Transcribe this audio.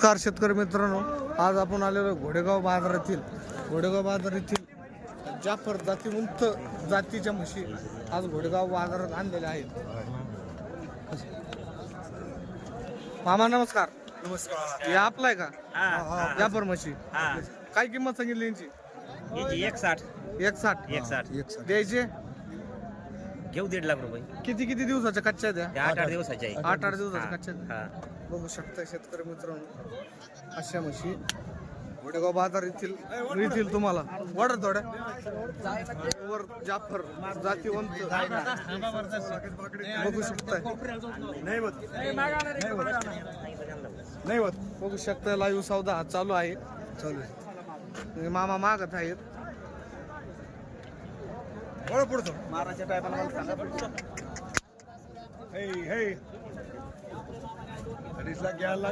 नमस्कार शेतकरी मित्रांनो, आज आपण आलेलो घोडेगाव बाजारातील जाफर जाती उंच जातीच्या म्हशी आज घोडेगाव बाजारात आणलेल्या आहेत. मामा नमस्कार. नमस्कार. हे आपला आहे का जाफर म्हशी? हा. काय किंमत सांगितली यांची? 160 160 द्यायचे. घेऊ 1.5 लाख रुपये. किती दिवसाच्या कच्च्या द्या? 8 दिवसाचे आहे. 8 दिवसाच्या कच्च्या द्या. हा. बघू शकता शेतकरी मित्रांनो, अशा म्हशी घोडेगाव बाजार येथील मिळतील तुम्हाला. वाढत थोड्या वर जाफर जातीवंत बघू शकताय. बघू शकता लाईव्ह सौदा हा चालू आहे. मामा मागत आहेत. माराच्या टायमाला घ्यायला